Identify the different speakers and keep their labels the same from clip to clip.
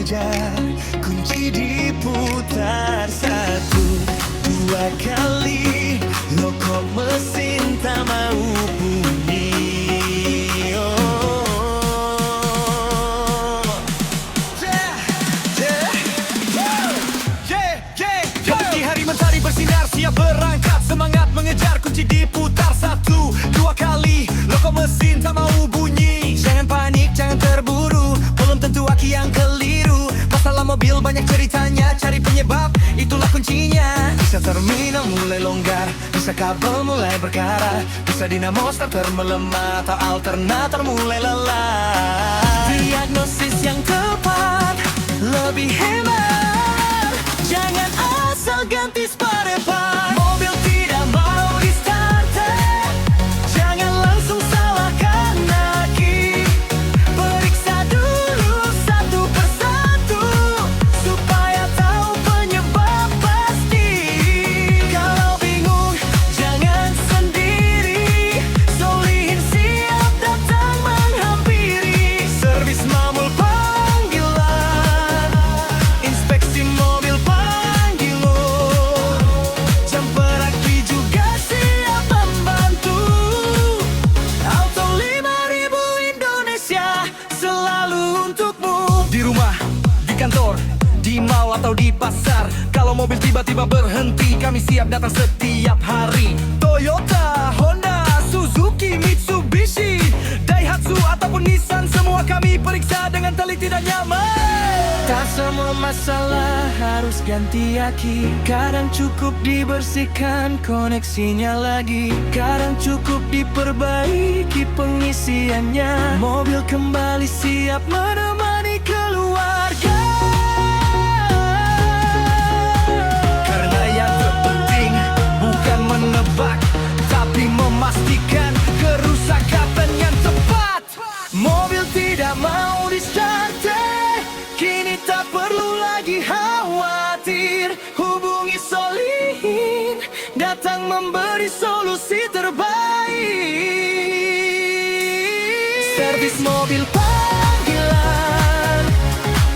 Speaker 1: belajar, kunci diputar satu dua kali, loko mesin tak mau bunyi. Pagi hari mentari bersinar, siap berangkat, semangat mengejar, kunci diputar satu dua kali, loko mesin tak mau bunyi. Jangan panik, jangan terburu, belum tentu aki yang keliru. Masalah mobil banyak ceritanya, cari penyebab, itulah kuncinya. Bisa terminal mulai longgar, bisa kabel mulai berkarat, bisa dinamo starter melemah, atau alternator mulai lelah. Diagnosis yang tepat lebih hemat, jangan asal ganti spare part. Mobil tidak mau di starter, jangan langsung salahkan aki. Periksa dulu satu persatu, supaya tahu penyebab pasti. Kalau bingung jangan sendiri, Solihin siap datang menghampiri. Servis mamul panggilan, inspeksi mobil panggil lo. Jumper aki juga siap membantu. Auto 5000 Indonesia selalu untukmu. Di rumah, di kantor, di mall atau di pasar, kalau mobil tiba-tiba berhenti, kami siap datang setiap hari. Toyota, Honda, Suzuki, Mitsubishi, Daihatsu ataupun Nissan, semua kami periksa dengan teliti dan nyaman. Tak semua masalah harus ganti aki, kadang cukup dibersihkan koneksinya lagi, kadang cukup diperbaiki pengisiannya. Mobil kembali siap menemani keluarga. Karena yang terpenting bukan menebak, tapi memastikan kerusakan yang tepat. Mobil tidak mau di starter, kini tak perlu lagi khawatir. Hubungi Solihin, datang memberi solusi terbaik. Servis mobil panggilan,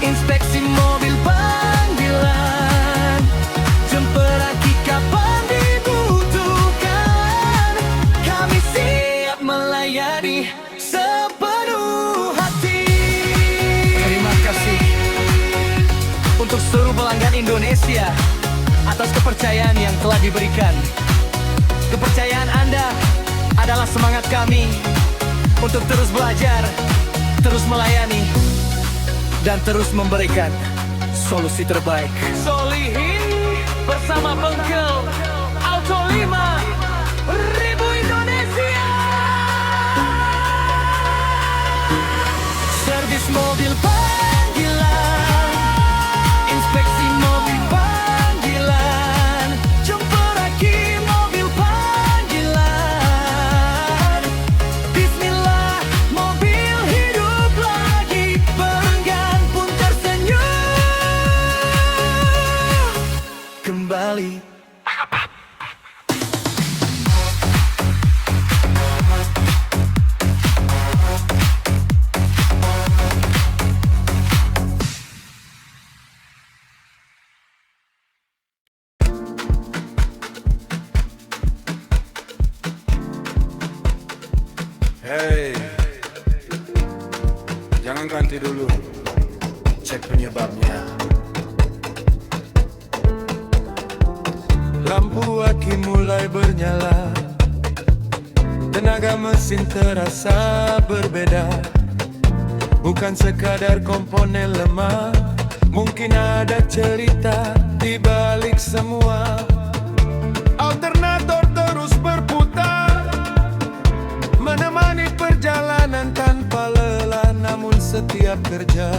Speaker 1: inspeksi mobil panggilan, jumper aki kapan dibutuhkan, kami siap melayani sepenuh hati. Terima kasih untuk seluruh pelanggan Indonesia atas kepercayaan yang telah diberikan. Kepercayaan Anda adalah semangat kami untuk terus belajar, terus melayani, dan terus memberikan solusi terbaik. Solihin bersama Bengkel Auto 5000 Indonesia. Servis mobil panggilan, inspeksi mobil panggilan, jumper aki mobil panggilan. Bismillah, mobil hidup lagi, pelanggan pun tersenyum kembali.
Speaker 2: Hey, jangan ganti dulu, cek penyebabnya. Lampu aki mulai bernyala, tenaga mesin terasa berbeda. Bukan sekadar komponen lemah, mungkin ada cerita di balik semua. Alternator terus berputar, menemani perjalanan tanpa lelah. Namun setiap kerja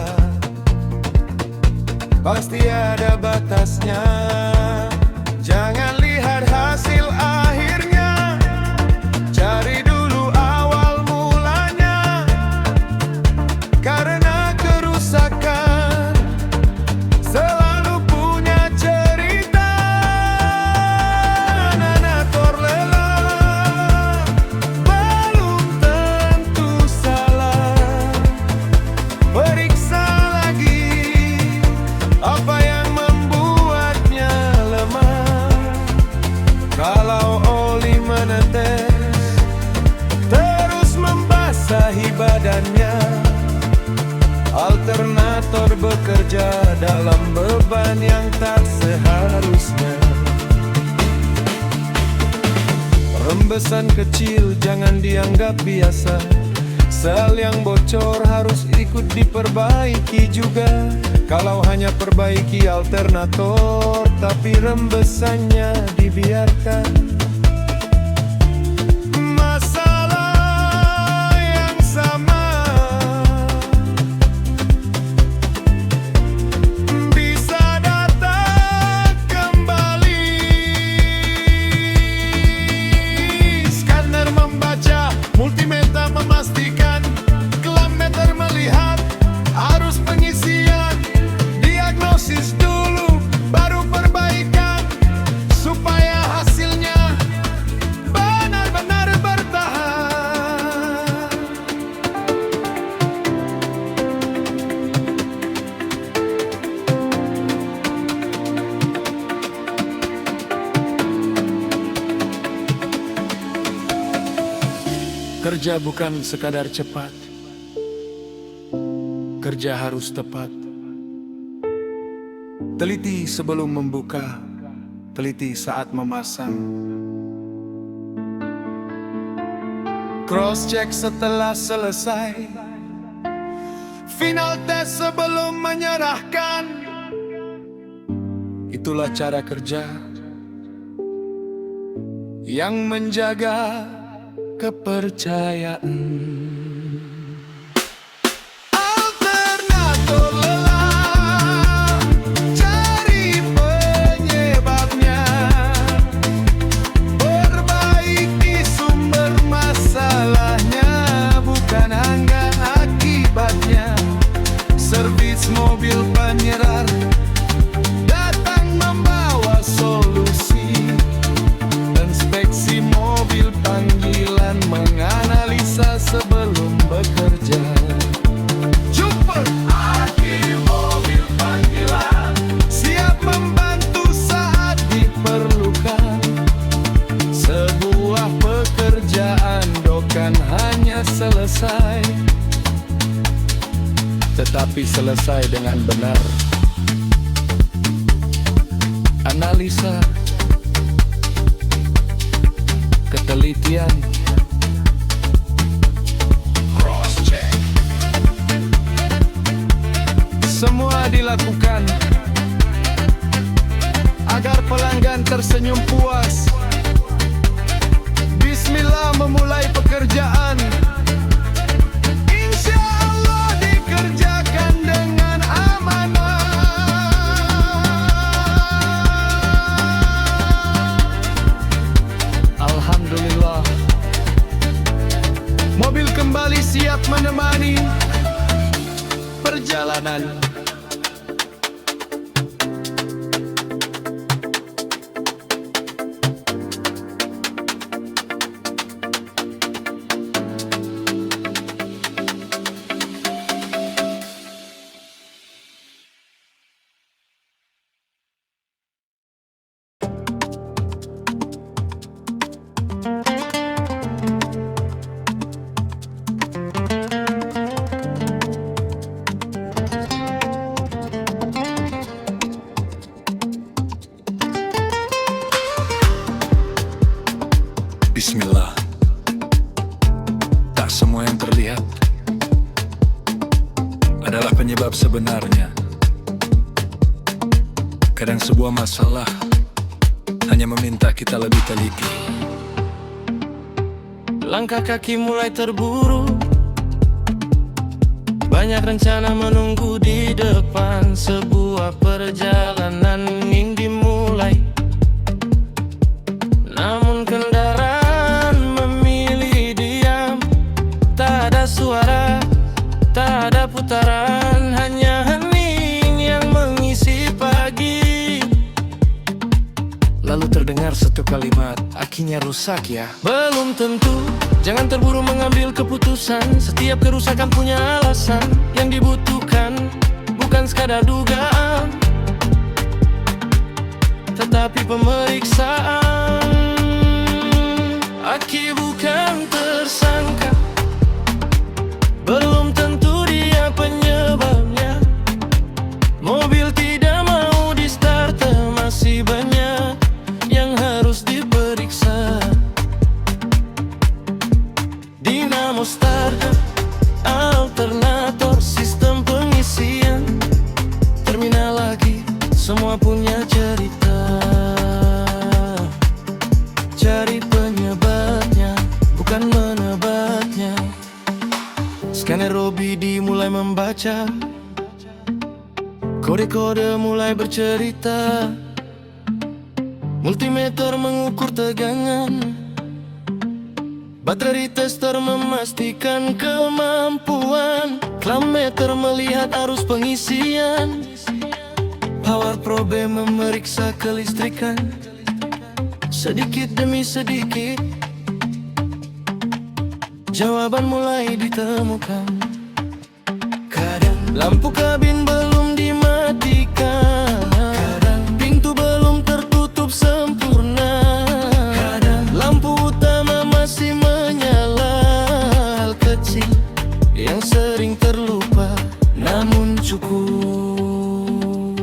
Speaker 2: pasti ada batasnya. Jangan lihat hasil akhirnya, cari dulu awal mulanya. Karena kerusakan selalu punya cerita. Nanator lelah belum tentu salah. Periksa lagi
Speaker 3: rembesan kecil jangan dianggap biasa. Sel yang bocor harus ikut diperbaiki juga. Kalau hanya perbaiki alternator tapi rembesannya dibiarkan, masalah yang sama bisa datang kembali. Scanner membaca, multimeter memastikan, klam meter melihat, arus pengisian, diagnosis dulu baru perbaikan, supaya hasilnya benar-benar bertahan. Kerja bukan sekadar cepat, kerja harus tepat. Teliti sebelum membuka, teliti saat memasang, cross check setelah selesai, final test sebelum menyerahkan. Itulah cara kerja yang menjaga kepercayaan. Alternator lelah, cari penyebabnya, perbaiki sumber masalahnya, bukan angka akibatnya. Servis mobil penyerah datang membawa solusi. Inspeksi mobil panggilan menganalisa sebelum bekerja. Jumper Aki mobil panggilan, siap membantu saat diperlukan. Sebuah pekerjaan bukan hanya selesai, tetapi selesai dengan benar. Analisa, ketelitian, cross check, semua dilakukan agar pelanggan tersenyum puas. Bismillah memulai pekerjaan, insya Allah dikerjakan dengan amanah. Alhamdulillah, mobil kembali siap menemani perjalanan. Bismillah, tak semua yang terlihat adalah penyebab sebenarnya. Kadang sebuah masalah hanya meminta kita lebih teliti. Langkah kaki mulai terburu, banyak rencana menunggu di depan. Sebuah perjalanan ingin dimulai, namun kendaraan memilih diam. Tak ada suara, tak ada putaran, hanya hening yang mengisi pagi. Lalu terdengar satu kalimat, akinya rusak ya. Belum tentu, jangan terburu mengambil keputusan. Setiap kerusakan punya alasan. Yang dibutuhkan bukan sekadar dugaan, tetapi pemeriksaan. Aki bukan tersangka, belum tentu dia penyebabnya. Mobil tidak mau di starter, masih banyak yang harus diperiksa. membaca. Kode-kode mulai bercerita. Multimeter mengukur tegangan. Baterai tester memastikan kemampuan. Klameter melihat arus pengisian. Power probe memeriksa kelistrikan. Sedikit demi sedikit jawaban mulai ditemukan. Kadang lampu kabin belum dimatikan. Kadang pintu belum tertutup sempurna. Kadang lampu utama masih menyala. Hal kecil yang sering terlupa namun cukup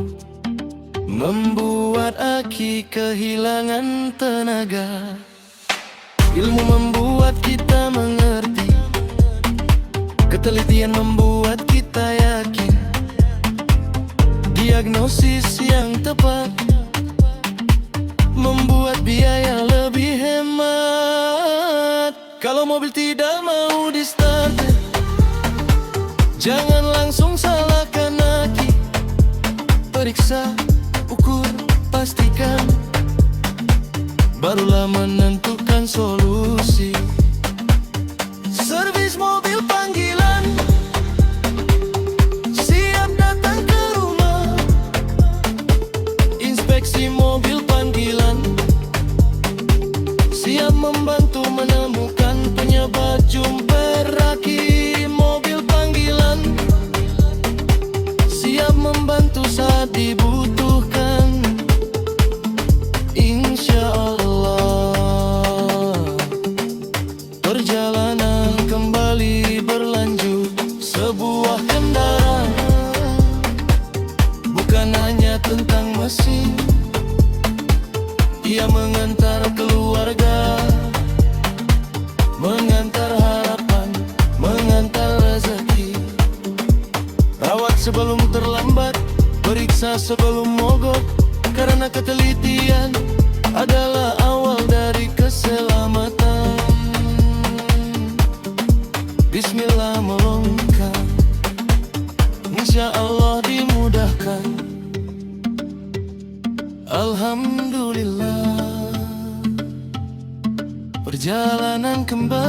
Speaker 3: membuat aki kehilangan tenaga. Ilmu membuat kita mengerti. Ketelitian membuat kita yakin. Diagnosis yang tepat membuat biaya lebih hemat. Kalau mobil tidak mau di start, jangan langsung salahkan aki. Periksa, ukur, pastikan, barulah menentukan solusi. Servis mobil panggilan siap datang ke rumah. Inspeksi mobil panggilan siap membantu menemukan penyebab jumper aki. Mobil panggilan siap membantu saat dibutuhkan. Insya Allah perjalanan kembali berlanjut. Sebuah kendaraan bukan hanya tentang mesin. Ia mengantar keluarga, mengantar harapan, mengantar rezeki. Rawat sebelum terlambat, periksa sebelum mogok. Karena ketelitian adalah awal dari keselamatan. Bismillah melangkah, insya Allah dimudahkan. Alhamdulillah, perjalanan kembali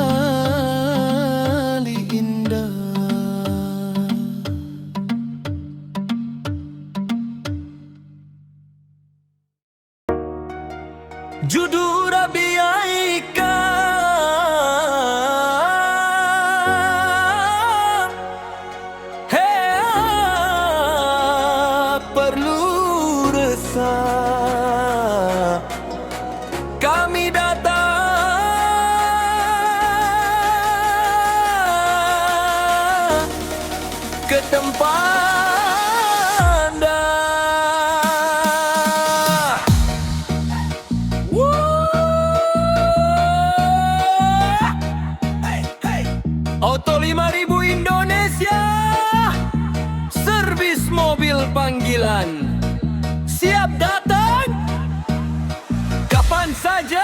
Speaker 3: indah. Judul Rabiaika perlu resah. Kami datang ke tempat Anda. Auto 5000 Indonesia, servis mobil panggilan siap datang kapan saja.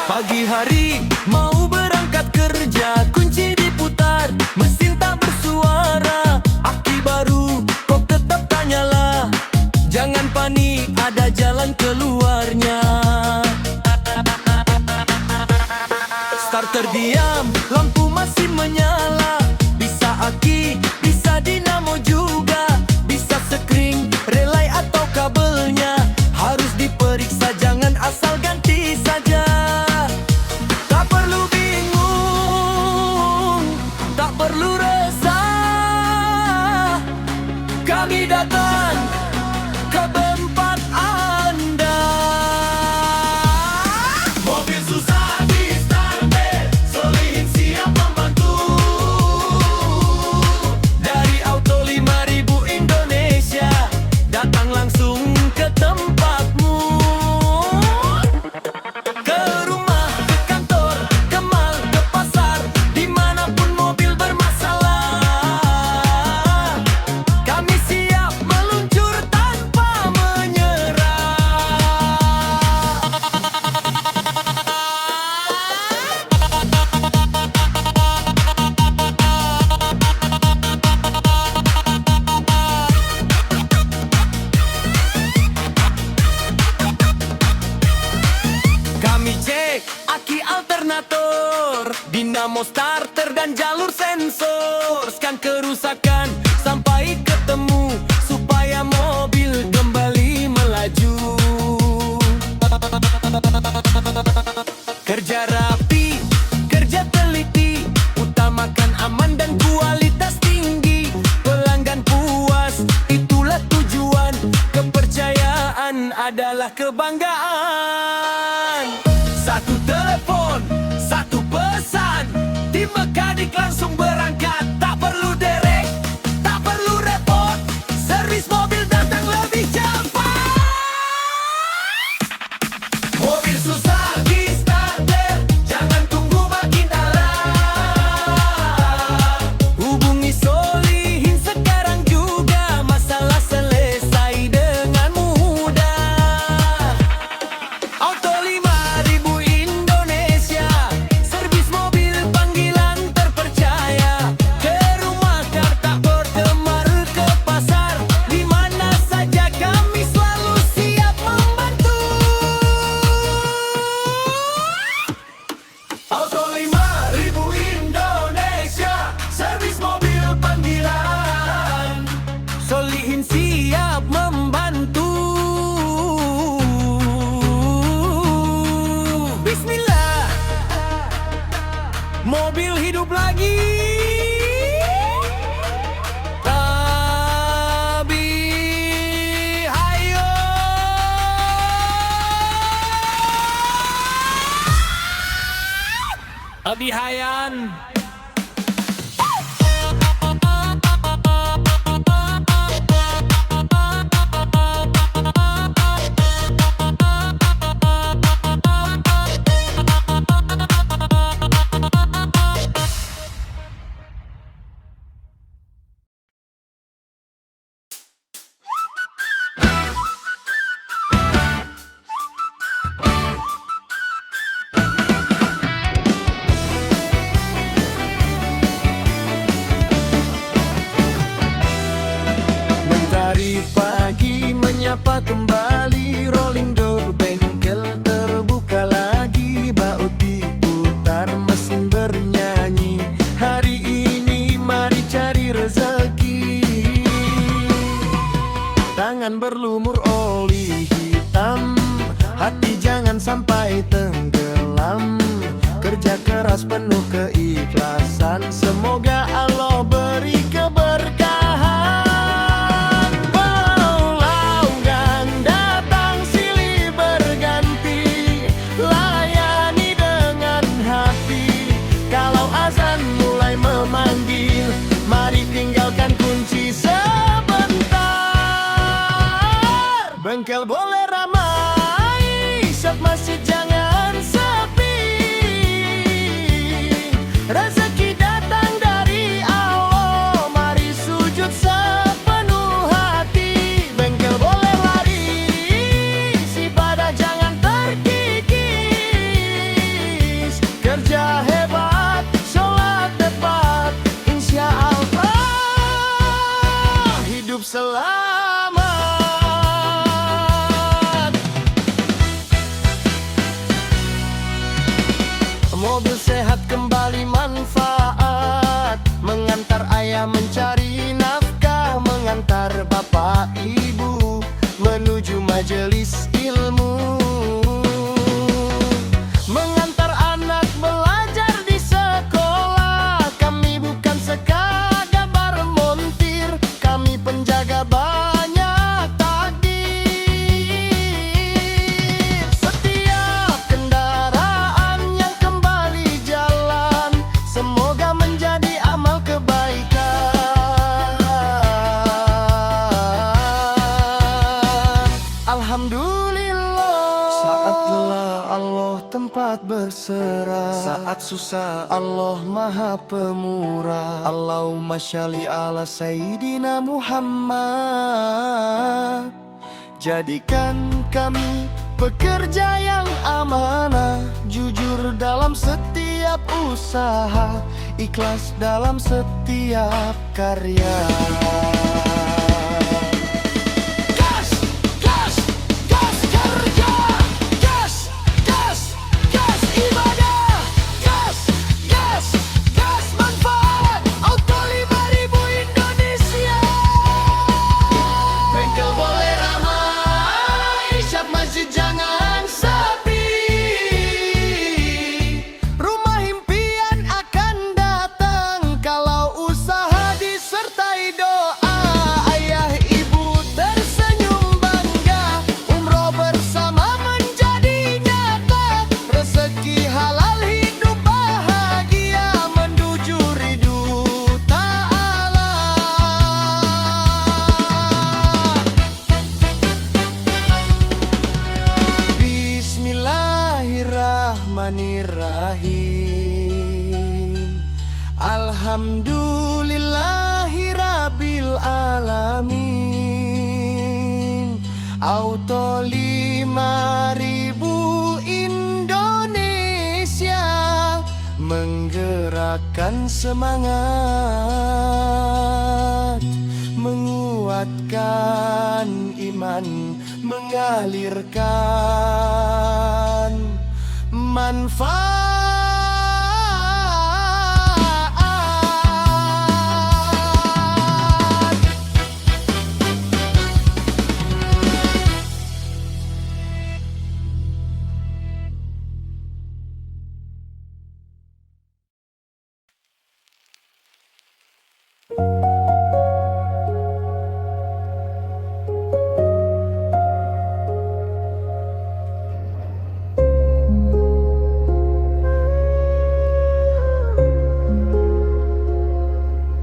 Speaker 3: Pagi hari mau berangkat kerja, kunci diputar, mesin tak bersuara. Aki baru kok tetap tak nyala. Jangan panik, ada jalan keluarnya. Starter diam, lampu masih menyala. Bisa aki, bisa dinamo juga. Bisa sekring, relay atau kabelnya. Harus diperiksa, jangan asal ganti saja. Tak perlu bingung, tak perlu resah. Kami datang ke tempat Anda. Mobil susah di starter, Solihin siap membantu.
Speaker 1: alternator, dinamo starter dan jalur sensor. Scan kerusakan sampai ketemu, supaya mobil kembali melaju. Kerja rapi, kerja teliti, utamakan aman dan kualitas tinggi. Pelanggan puas, itulah tujuan. Kepercayaan adalah kebanggaan. Satu telepon, satu pesan, tim mekanik langsung berangkat. Tak perlu derek, tak perlu repot, servis mobil datang lebih cepat. Mobil susah di starter, jangan tunggu makin dalam. Hubungi Solihin sekarang juga, masalah selesai dengan mudah. Auto 5000 Indonesia, servis mobil panggilan terpercaya. Ke rumah tak berdemar, ke pasar, di mana saja kami selalu siap membantu. Auto 5000 Indonesia, servis mobil panggilan. Solihin siap membantu. Bismillah, mobil hidup lagi. Tapi hayo, Abihayan. Mentari pagi menyapa kembali, rolling door bengkel terbuka lagi. Baut diputar, mesin bernyanyi, hari ini mari cari rezeki. Tangan berlumur oli hitam, hati jangan sampai tenggelam. Kerja keras penuh keikhlasan, semoga Allah beri keberkahan. Walau ganda datang silih berganti, layani dengan hati. Kalau azan mulai memanggil, mari tinggalkan kunci sebentar. Bengkel boleh ramai, shop masjid jangan sepi. Rezeki datang dari Allah, mari sujud sepenuh hati. Bengkel boleh lari, si pada jangan terkikis. Kerja hebat, sholat tepat, insya Allah hidup selamat. Mobil sehat kembali manfaat, mengantar ayah mencari nafkah, mengantar bapak ibu menuju majelis ilmu, mengantar anak belajar di sekolah. Kami bukan sekadar montir, kami penjaga banyak takdir. Setiap kendaraan yang kembali jalan, semoga menjadi amal kebaikan. Alhamdulillah, saat lelah Allah tempat berserah, saat susah Allah maha pemurah. Allahumma sholli ala Sayyidina Muhammad. Jadikan kami pekerja yang amanah, jujur dalam setiap usaha, ikhlas dalam setiap karya. Gas, gas, gas kerja, gas, gas, gas ibadah.
Speaker 3: Bismillahirrahmanirrahim. Alhamdulillahi Rabbil Alamin. Auto 5000 Indonesia, menggerakkan semangat, menguatkan iman, mengalirkan manfaat.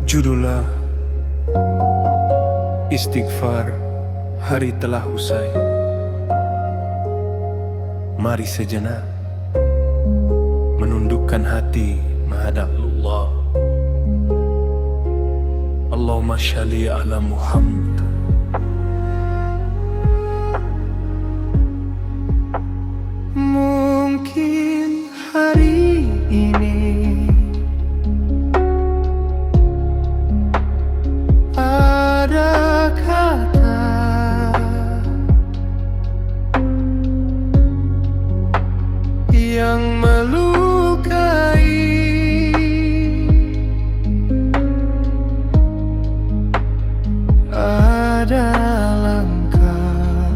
Speaker 2: Judullah Istighfar, hari telah usai. Mari sejenak menundukkan hati menghadap Allah. Allahumma shalli ala Muhammad.
Speaker 3: Mungkin hari ini ada kata yang melukai, ada langkah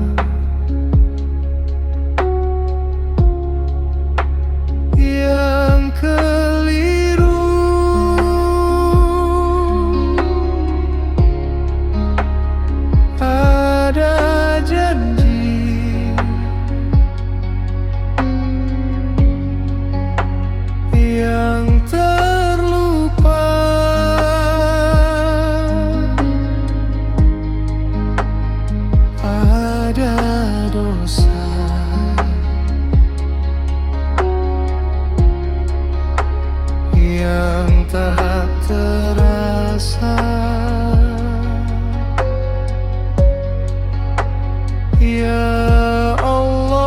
Speaker 3: yang keliru, ada janji yang terlupa, ada dosa yang tak terasa. Ya Allah,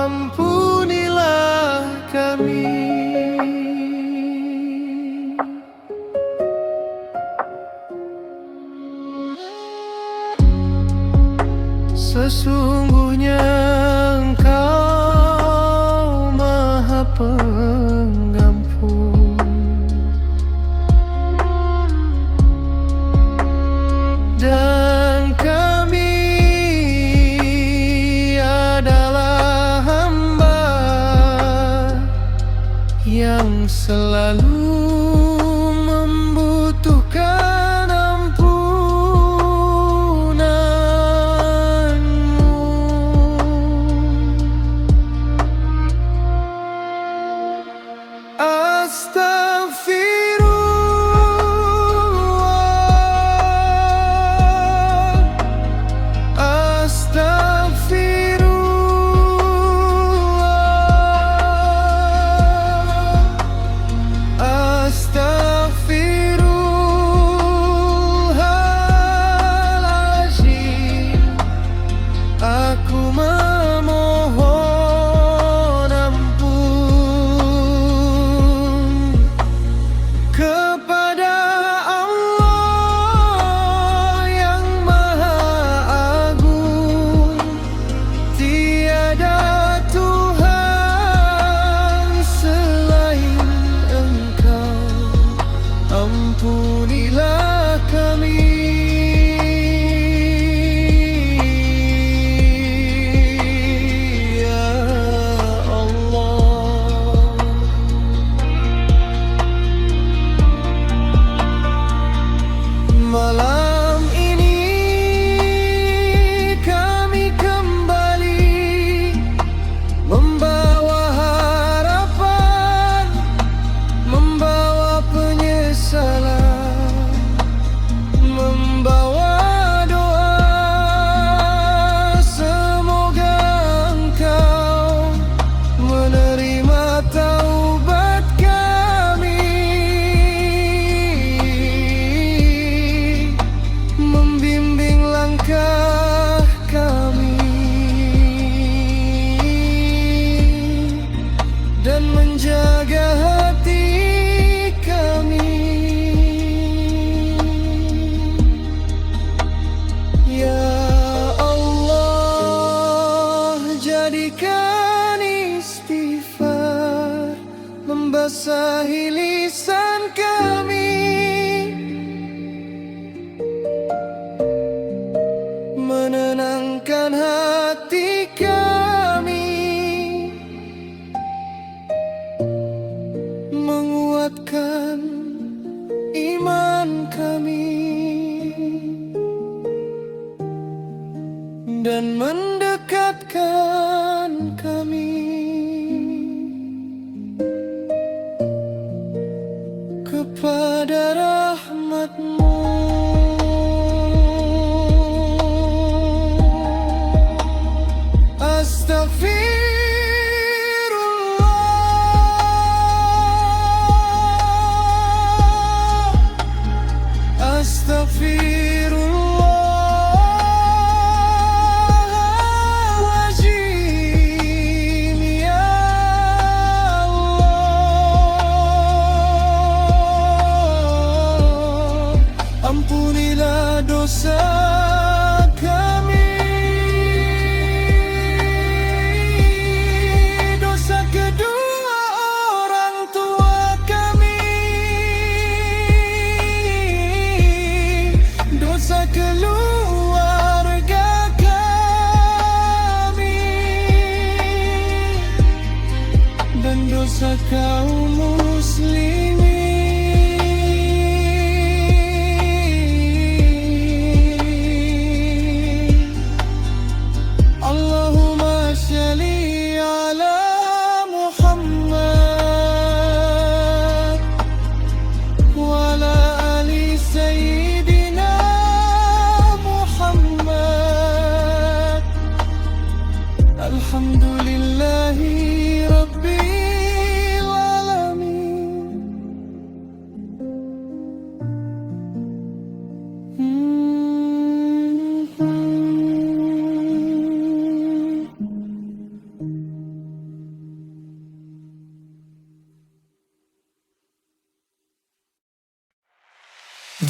Speaker 3: ampunilah kami. Sesungguhnya Engkau Maha Pengampun, dan kami adalah hamba yang selalu membutuhkan ampunanmu. Astaghfirullah, membasahi lisan kami, menenangkan hati kami, menguatkan iman kami, dan mendekatkan kami kepada rahmat-Mu. Astaghfirullahaladzim, ya Allah. Ampunilah dosa kami, dosa kedua orang tua kami, dosa keluarga kami, dan dosa kaum muslimin. Allahumma shalli ala Muhammad wa ala ali sayyidina Muhammad. Alhamdulillahi rabbil alamin.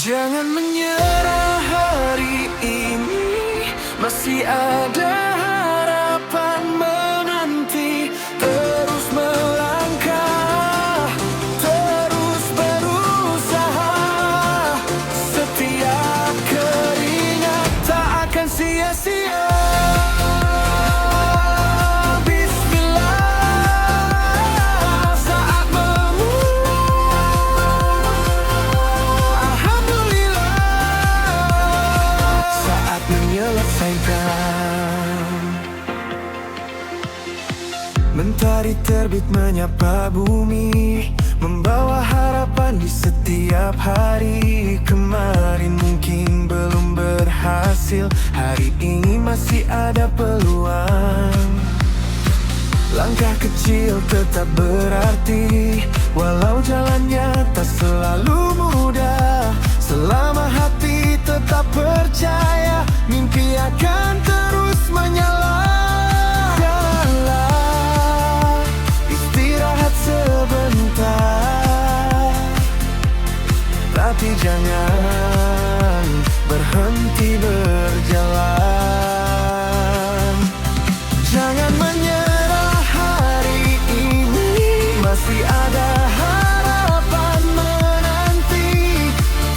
Speaker 3: Jangan menyerah hari ini, masih ada harapan menanti. Terus melangkah, terus berusaha. Setiap keringat tak akan sia-sia. Bismillah, saat saat menyelesaikan. Mentari terbit menyapa bumi, membawa harapan di setiap hari. Kemarin mungkin belum berhasil, hari ini masih ada peluang. Langkah kecil tetap berarti, walau jalannya tak selalu mudah. Selama hati tetap percaya, mimpi akan terus menyala. Janganlah istirahat sebentar, tapi jangan berhenti berjalan. Jangan menyerah hari ini, masih ada harapan menanti.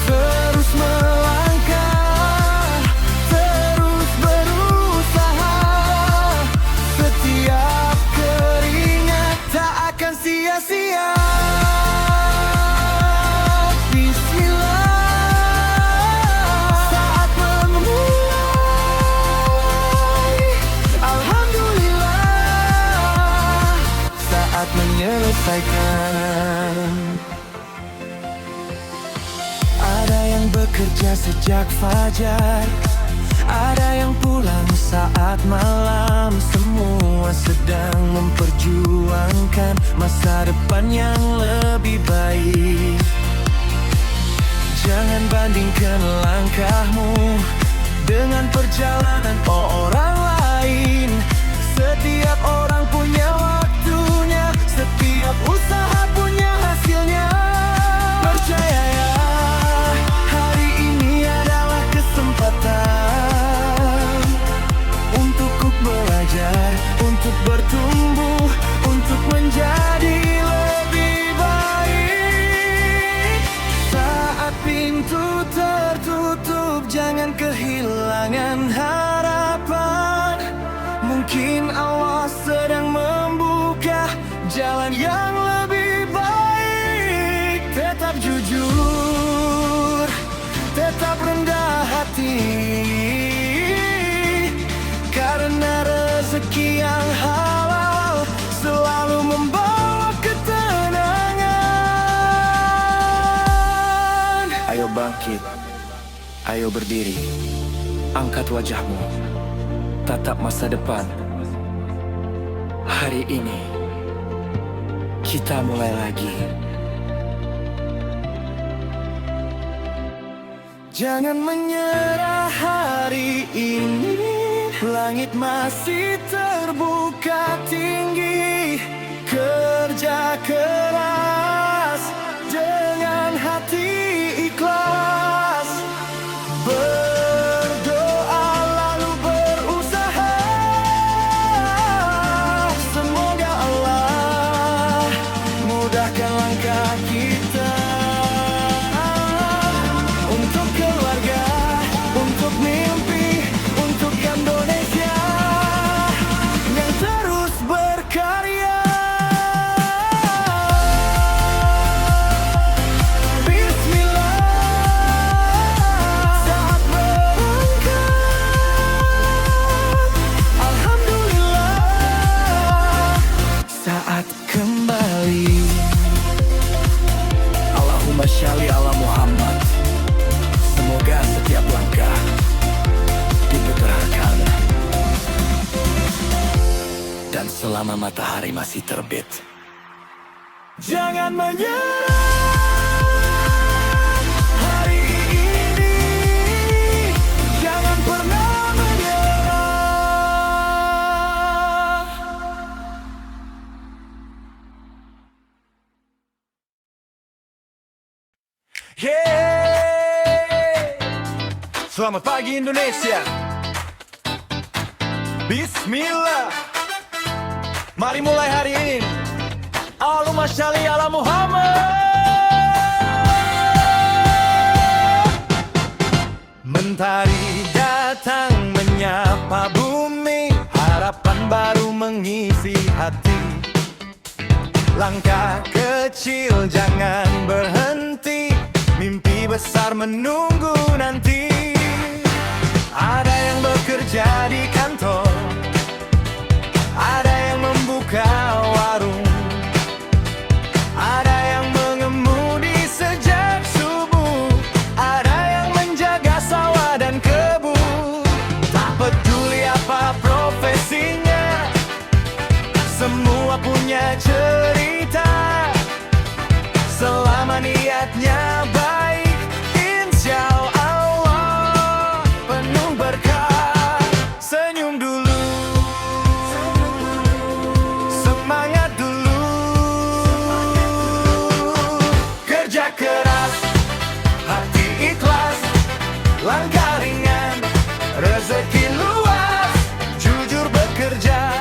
Speaker 3: Terus melangkah, terus berusaha. Setiap keringat tak akan sia-sia. Bismillah, saat memulai. Alhamdulillah, saat menyelesaikan. Ada yang bekerja sejak fajar, ada yang pulang saat malam. Semua sedang memperjuangkan masa depan yang lebih baik. Jangan bandingkan langkahmu dengan perjalanan orang lain. Setiap orang punya waktunya, setiap usaha punya hasilnya. Percaya ya, hari ini adalah kesempatan untukku belajar, untuk bertumbuh, untuk menjadi lebih baik.
Speaker 1: rezeki yang halal selalu membawa ketenangan.
Speaker 2: Ayo bangkit, ayo berdiri, angkat wajahmu, tatap masa depan. Hari ini kita mulai lagi.
Speaker 1: Jangan menyerah hari ini, langit masih terbuka tinggi. Kerja keras dengan hati ikhlas, berdoa lalu berusaha. Semoga Allah mudahkan langkah kita. Untuk keluarga, untuk mimpi, untuk Indonesia yang terus berkarya. Bismillah, saat berangkat. Alhamdulillah, saat kembali.
Speaker 2: Allahumma sholli ala Muhammad. Semoga setiap langkah diperkerahkan, dan selama matahari masih terbit,
Speaker 1: Jangan menyerah hari ini, jangan pernah menyerah.
Speaker 2: Yeay! Selamat pagi Indonesia. Bismillah, mari mulai hari ini. Allahumma sholli ala Muhammad. Mentari datang menyapa bumi, harapan baru mengisi hati. Langkah kecil jangan berhenti, mimpi besar menunggu nanti. Ada yang bekerja di kantor, ada yang membuka warung, ada yang mengemudi sejak subuh, ada yang menjaga sawah dan kebun. Tak peduli apa profesinya, semua punya cerita. Selama niatnya baik, insya Allah penuh berkah. Senyum dulu, semangat dulu, kerja keras, hati ikhlas, langkah ringan, rezeki luas. Jujur bekerja,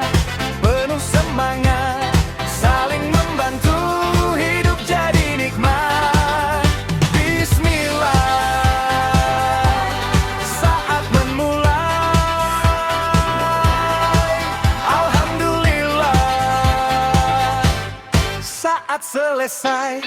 Speaker 2: penuh semangat, saling membantu, hidup jadi nikmat. Bismillah, saat memulai. Alhamdulillah, saat selesai.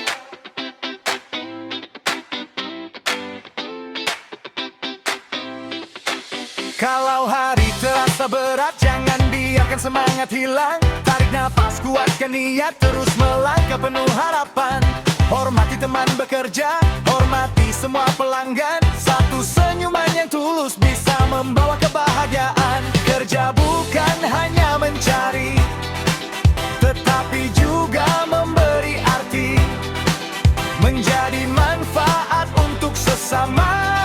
Speaker 2: Kalau hari terasa berat, jangan biarkan semangat hilang. Tarik nafas, kuatkan niat, terus melangkah penuh harapan. Hormati teman bekerja, hormati semua pelanggan. Satu senyuman yang tulus bisa membawa kebahagiaan. Kerja bukan hanya mencari, tetapi juga memberi arti, menjadi manfaat untuk sesama.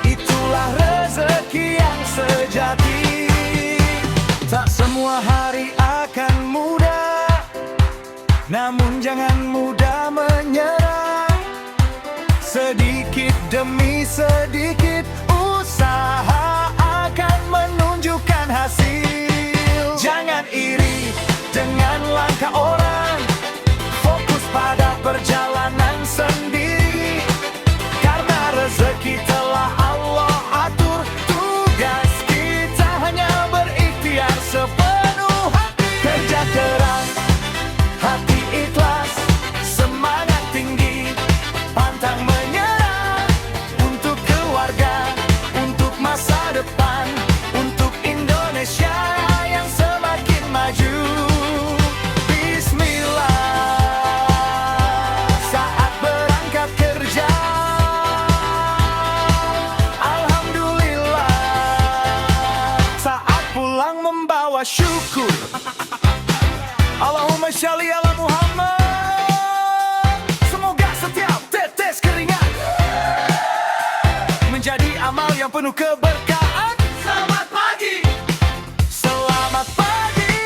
Speaker 2: Itulah rezeki yang sejati. Tak semua hari akan mudah, namun jangan mudah menyerah. Sedikit demi sedikit, usaha akan menunjukkan hasil. Jangan iri dengan langkah orang, fokus pada perjalanan sendiri. Karena rezeki telah Allah atur, tugas kita hanya berikhtiar sepenuh hati. Kerja keras, hati ikhlas, semangat tinggi, pantang menyerah. Untuk keluarga, untuk masa depan, untuk Indonesia yang
Speaker 1: membawa syukur. Allahumma sholli ala Muhammad. Semoga setiap tetes keringat menjadi amal yang penuh keberkahan. Selamat pagi. Selamat pagi.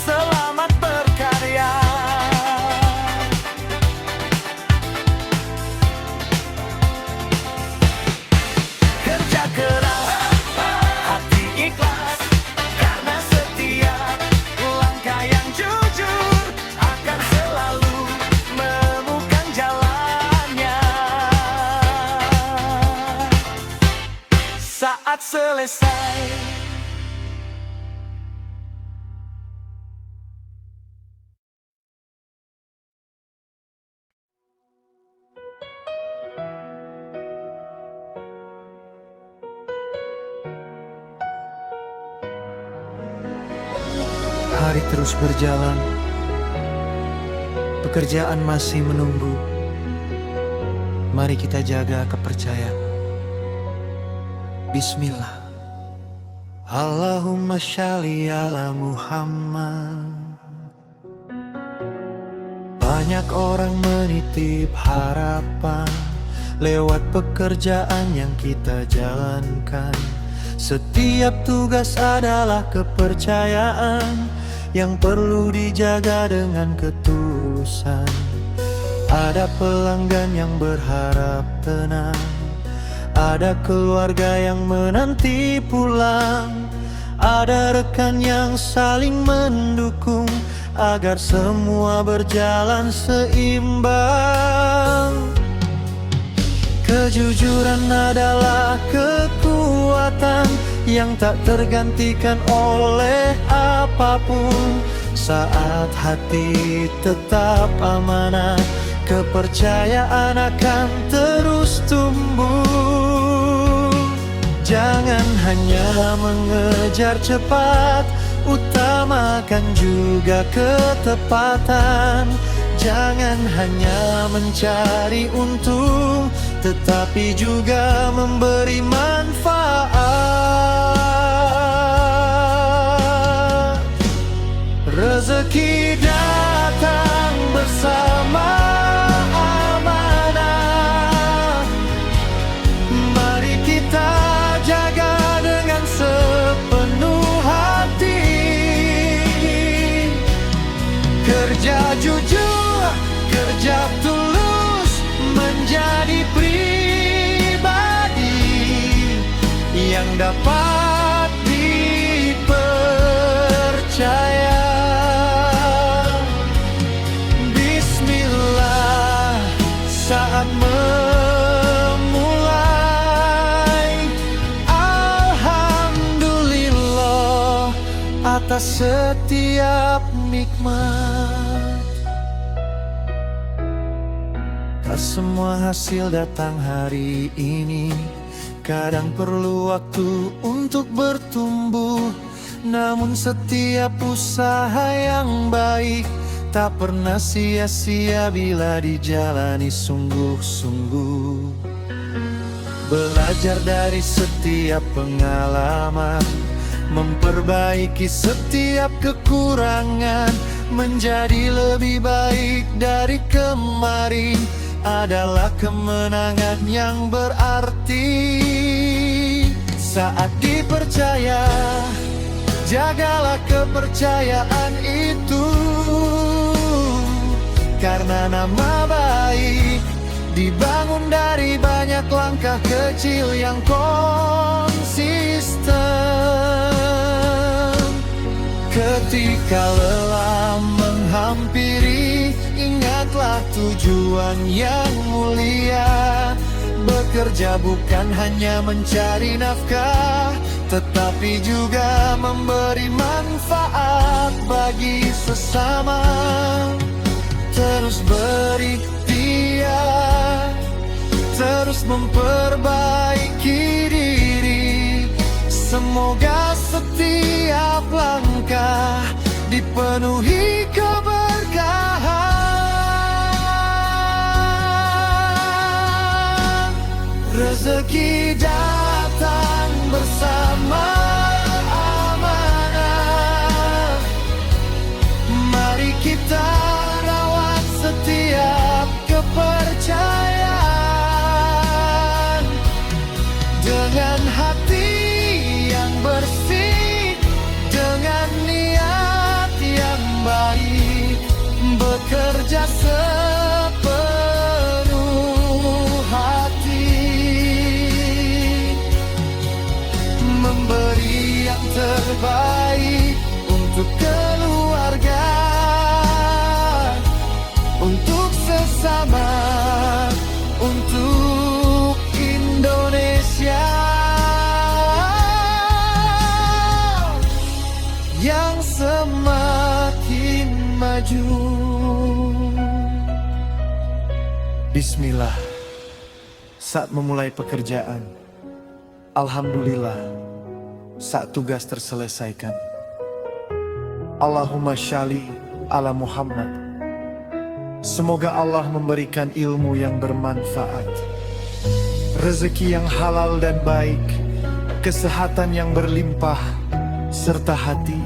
Speaker 1: Selamat berkarya. Kerja keras, hati ikhlas, karena setiap langkah yang jujur akan selalu menemukan jalannya. Saat selesai,
Speaker 2: hari terus berjalan, pekerjaan masih menunggu. Mari kita jaga kepercayaan. Bismillah. Allahumma sholli ala Muhammad. Banyak orang menitip harapan lewat pekerjaan yang kita jalankan. Setiap tugas adalah kepercayaan yang perlu dijaga dengan ketulusan. Ada pelanggan yang berharap tenang, ada keluarga yang menanti pulang, ada rekan yang saling mendukung agar semua berjalan seimbang. Kejujuran adalah kekuatan yang tak tergantikan oleh apapun. Saat hati tetap amanah, kepercayaan akan terus tumbuh. Jangan hanya mengejar cepat, utamakan juga ketepatan. Jangan hanya mencari untung, tetapi juga memberi manfaat. Rezeki datang bersama amanah. Mari kita jaga dengan sepenuh hati. Kerja jujur, kerja tulus, menjadi pribadi yang dapat dipercaya. Bismillah saat memulai. Alhamdulillah atas setiap nikmat. Tak semua hasil datang hari ini, kadang perlu waktu untuk bertumbuh. Namun setiap usaha yang baik tak pernah sia-sia bila dijalani sungguh-sungguh. Belajar dari setiap pengalaman, memperbaiki setiap kekurangan, menjadi lebih baik dari kemarin adalah kemenangan yang berarti. Saat dipercaya, jagalah kepercayaan itu, karena nama baik dibangun dari banyak langkah kecil yang konsisten. Ketika lelah menghampiri, ingatlah tujuan yang mulia. Bekerja bukan hanya mencari nafkah, tetapi juga memberi manfaat bagi sesama. Terus berikhtiar, terus memperbaiki diri. Semoga setiap langkah dipenuhi keberkahan.
Speaker 1: Rezeki datang bersama amanah. Mari kita rawat setiap kepercayaan dengan hati yang bersih, dengan niat yang baik, bekerja sepenuh hati, memberi yang terbaik untuk keluarga, untuk sesama, untuk Indonesia yang semakin maju. Bismillah. Saat memulai pekerjaan, alhamdulillah saat tugas terselesaikan. Allahumma sholli ala Muhammad. Semoga Allah memberikan ilmu yang bermanfaat, rezeki yang halal dan baik, kesehatan yang berlimpah, serta hati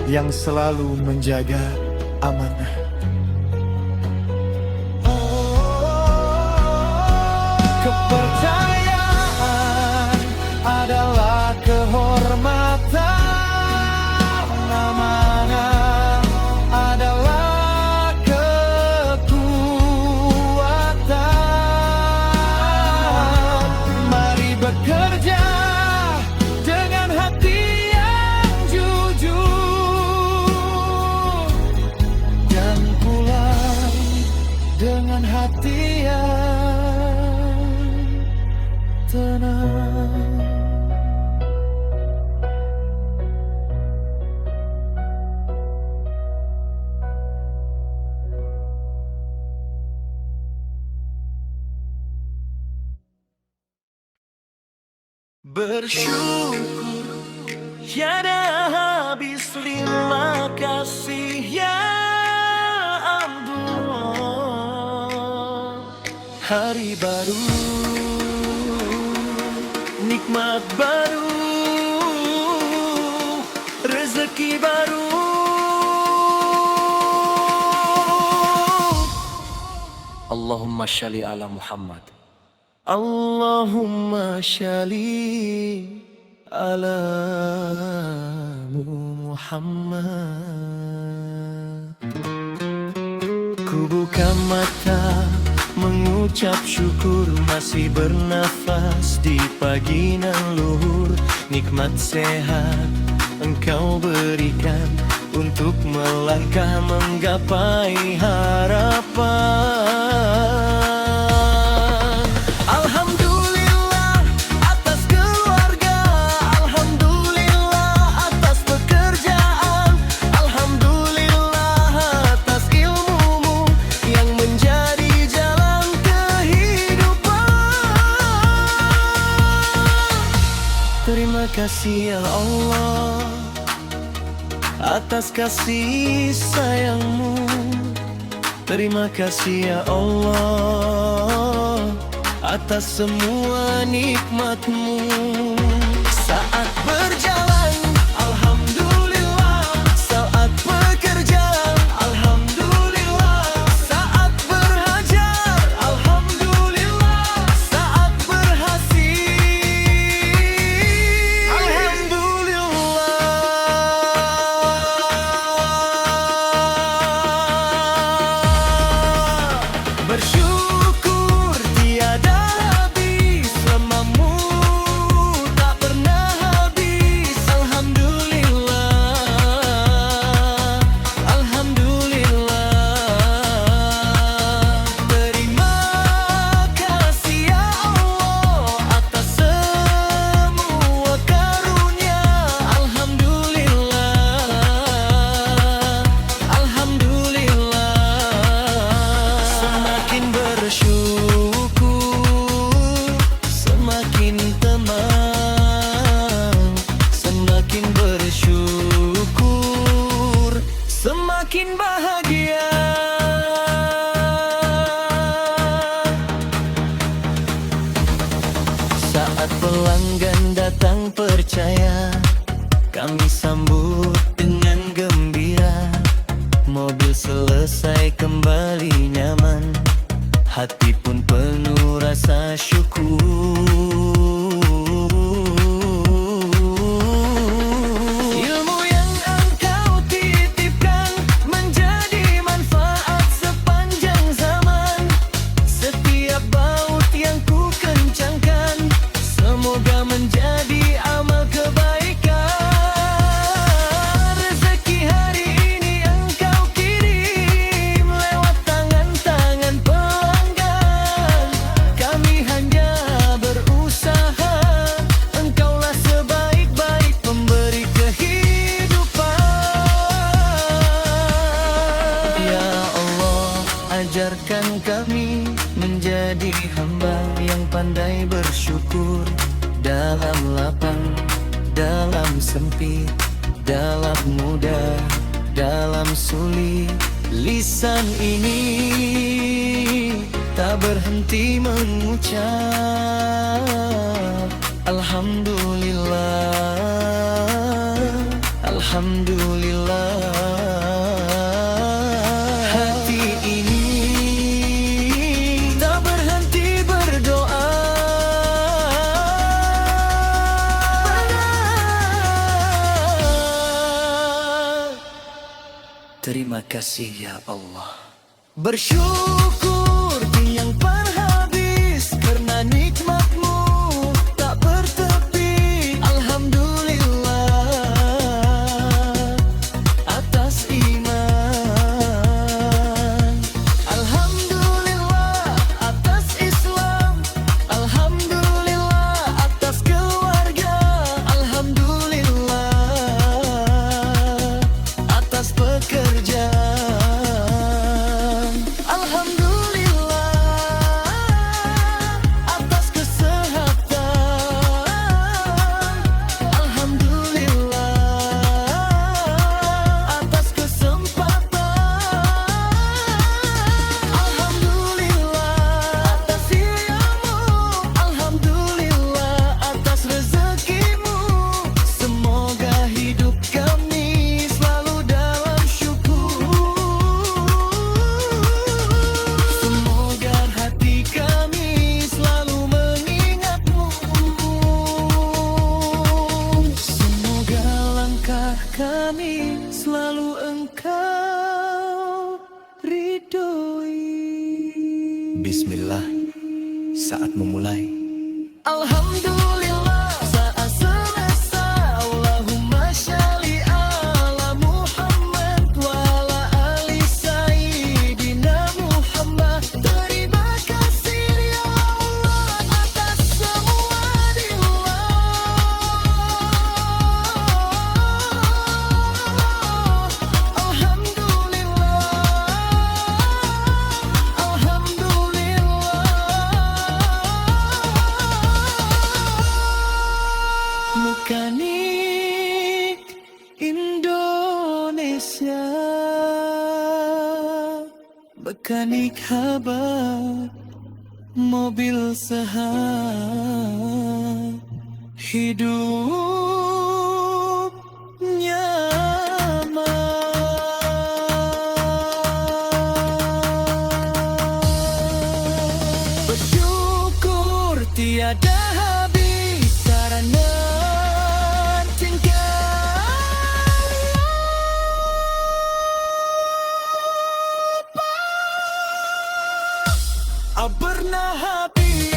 Speaker 1: yang selalu menjaga amanah. Kepercayaan adalah kehormatan, amanah adalah kekuatan. Mari bekerja dengan hati yang jujur dan pulang dengan hati yang tenang. Bersyukur tiada habis, terima kasih ya Allah. Hari baru, nikmat baru, rezeki baru.
Speaker 2: Allahumma sholli ala Muhammad.
Speaker 1: Allahumma sholli ala Muhammad. Ku buka mata mengucap syukur, masih bernafas di pagi nan luhur. Nikmat sehat Engkau berikan untuk melangkah menggapai harapan. Alhamdulillah atas keluarga, alhamdulillah atas pekerjaan, alhamdulillah atas ilmumu yang menjadi jalan kehidupan. Terima kasih ya Allah atas kasih sayangmu. Terima kasih ya Allah atas semua nikmatmu. Saat berjalan, alhamdulillah. Saat bekerja, alhamdulillah. Saat berhajar, alhamdulillah. Saat berhasil, alhamdulillah. Bersyukur tiada habis, lemamu tak pernah habis.
Speaker 3: Saat pelanggan datang percaya, kami sambut dengan gembira. Mobil selesai kembali nyaman, hati pun penuh rasa syukur. Ilmu yang engkau titipkan menjadi manfaat sepanjang zaman. Setiap baut yang ku kencangkan, semoga menjadi amal kebaikan. Rezeki hari ini engkau kirim lewat tangan-tangan pelanggan. Kami hanya berusaha, engkaulah sebaik-baik pemberi kehidupan. Ya Allah, ajarkan kami menjadi hamba yang pandai bersyukur. Dalam lapang, dalam sempit, dalam mudah, dalam sulit, lisan ini tak berhenti mengucap Alhamdulillah, Alhamdulillah. Hati ini tak berhenti berdoa. Terima kasih ya Allah. Bersyukur tiang terhabis karena nikmat-Mu tak bertepi. Alhamdulillah atas iman, alhamdulillah atas Islam, alhamdulillah atas keluarga, alhamdulillah atas pekerjaan, alhamdulillah atas kesehatan, alhamdulillah atas kesempatan, alhamdulillah atas ilmu, alhamdulillah atas rezekimu. Semoga hidup kami selalu dalam syukur. Semoga hati kami selalu mengingat-Mu. Semoga langkah kami selalu Engkau ridhoi.
Speaker 2: Bismillah, saat memulai.
Speaker 3: Alhamdulillah saat selesai. Allahumma sholli ala Muhammad wa ala ali Sayyidina Muhammad. Terima kasih ya Allah atas semua nikmat. Alhamdulillah. Mekanik Indonesia, mekanik hebat, mobil sehat, hidup nyaman. Bersyukur tiada habis karena pernah hati.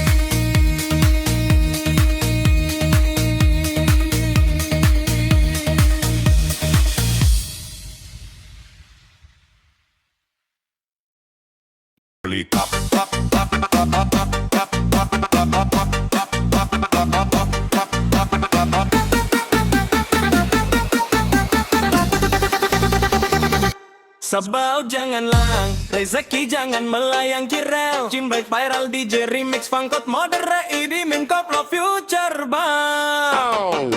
Speaker 3: Sabau jangan lang, rezeki jangan melayang kirel. Cimbait viral DJ remix fangkot modern ini minkop lo future bounce.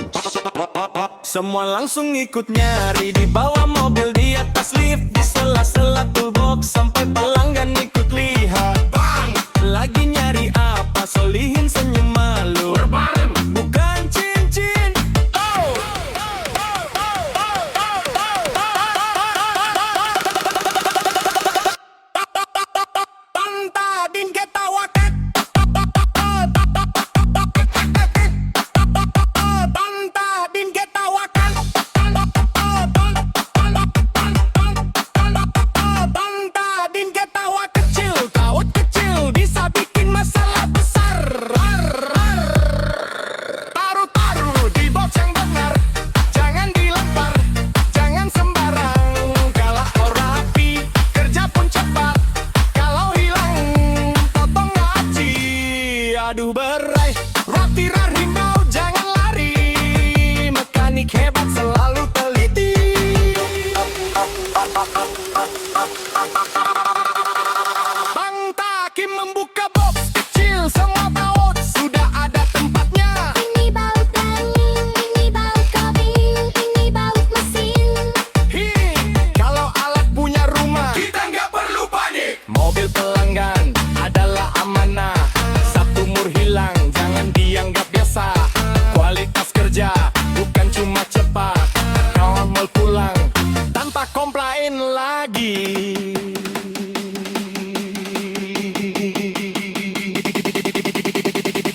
Speaker 3: Semua langsung ikut nyari di bawah mobil, di atas lift, di sela-sela toolbox, sampai pelanggan ikut lihat. Bang, lagi nyari apa? Solihin senyum malu.
Speaker 1: santai. Rotira rimau jangan lari, mekanik hebat selalu teliti. Bang Takim membuka box kecil, semua tahu sudah ada tempatnya.
Speaker 4: Ini baut angin, ini baut kabin, ini baut mesin.
Speaker 1: Hi, kalau alat punya rumah kita nggak perlu panik. Mobil pelanggan adalah amanah, satu umur hilang jangan dianggap biasa. Kualitas kerja bukan cuma cepat, normal pulang tanpa komplain lagi.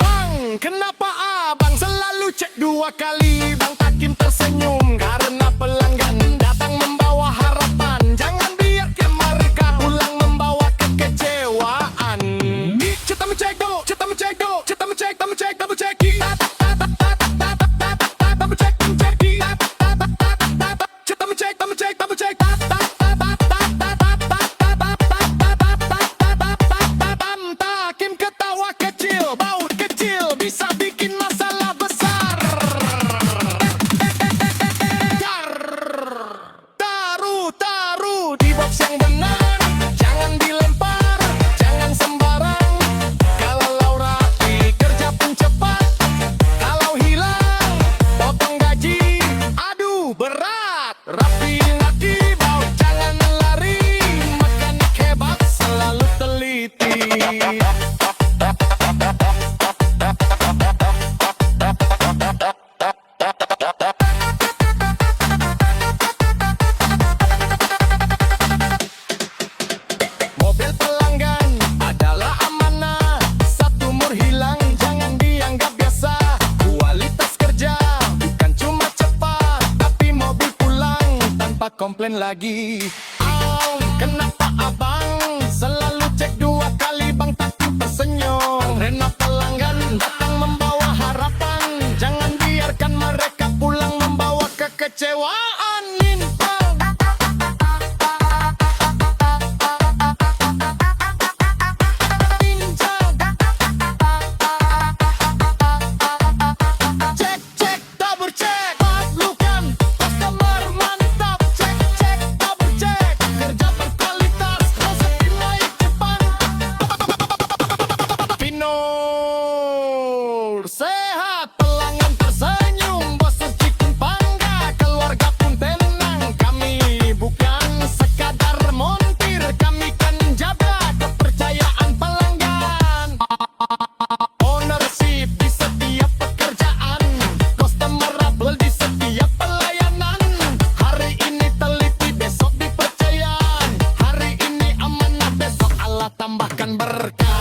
Speaker 1: Bang, kenapa abang selalu cek 2 kali? Bang Takim tersenyum karena pelanggan datang membawa harapan. Jangan biarkan mereka pulang membawa kekecewaan. Kita mencek dulu, kita mencek dulu, kita mencek, kita mencek, kita mencek. Takim ketawa kecil, baut kecil bisa bikin masalah besar. Taruh di box yang benar, jangan dilempar, jangan sembarang. Kalau rapi kerja pun cepat, kalau hilang potong gaji. Aduh berat, rapi lagi baut jangan lari, mekanik hebat selalu teliti. Mobil pelanggan adalah amanah, satu umur hilang jangan dianggap biasa. Kualitas kerja bukan cuma cepat, tapi mobil pulang tanpa komplain lagi. Kenapa abang selalu cek 2 kali? Bang Takim tersenyum karena pelanggan datang membawa harapan. Jangan biarkan mereka pulang membawa kekecewaan. Cek, double check, palukan customer mantap. Cek, double check, kerja berkualitas, rezeki naik cepat. Pinur sehat, pelanggan tersenyum, bos cikin bangga, keluarga pun tenang. Kami bukan sekadar montir, kami kan jaga kepercayaan pelanggan. Ownership di setiap pekerjaan, customer trouble di setiap pelayanan. Hari ini teliti, besok dipercaya. Hari ini amanah, besok Allah tambahkan berkah.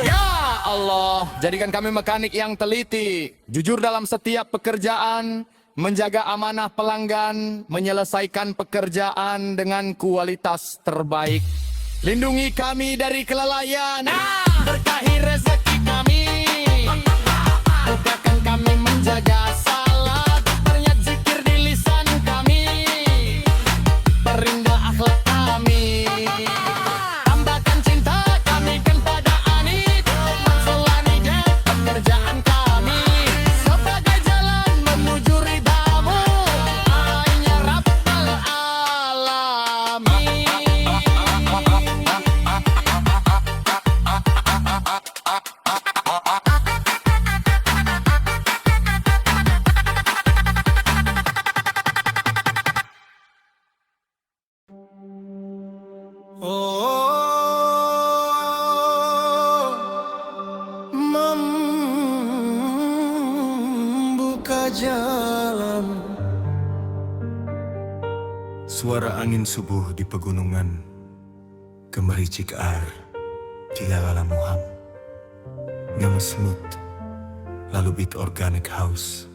Speaker 1: Ya Allah, jadikan kami mekanik yang teliti, jujur dalam setiap pekerjaan, menjaga amanah pelanggan, menyelesaikan pekerjaan dengan kualitas terbaik. Lindungi kami dari kelalaian, berkahi rezeki kami, bukakan kami menjaga salat, ternyat zikir di lisan kami, perindah akhlak kami. Tambahkan cinta kami kan pada Anit, selani deh pekerjaan kami, sebagai jalan menuju ridhamu, hanya Rabbal Alamin. Membuka jalan.
Speaker 5: Suara angin subuh di pegunungan, gemericik air di lala muham, ngemeslut, lalu beat organic house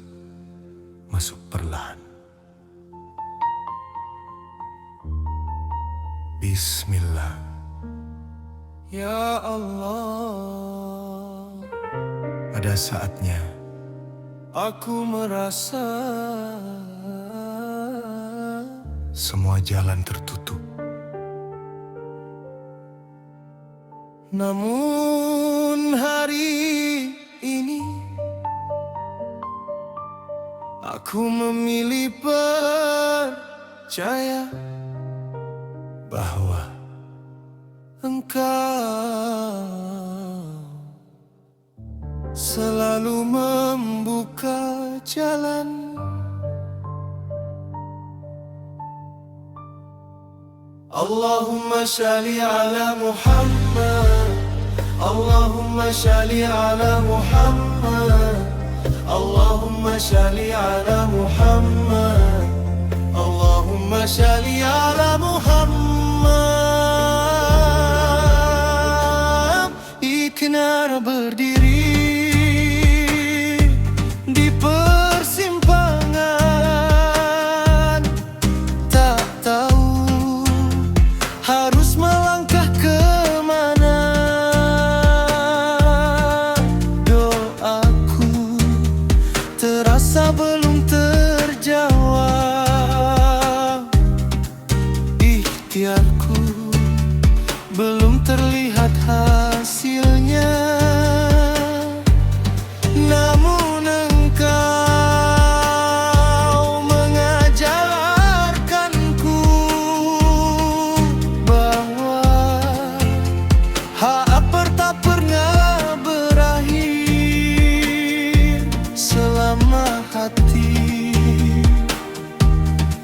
Speaker 5: masuk perlahan. Bismillah.
Speaker 1: Ya Allah,
Speaker 5: Pada saatnya
Speaker 3: Aku merasa
Speaker 5: Semua jalan tertutup.
Speaker 3: namun hari ini aku memilih percaya
Speaker 5: Bahwa
Speaker 3: Engkau selalu membuka jalan. Allahumma shalli ala Muhammad, Allahumma shalli ala Muhammad, Allahumma shalli ala Muhammad, Allahumma shalli ala Muhammad. Ikhnar berdiri di persimpangan, tak tahu harus melangkah kemana. Doaku terasa belum terjawab, ikhtiarku belum terlihat hasilnya. Namun Engkau mengajarkanku bahwa hak tak pernah berakhir selama hati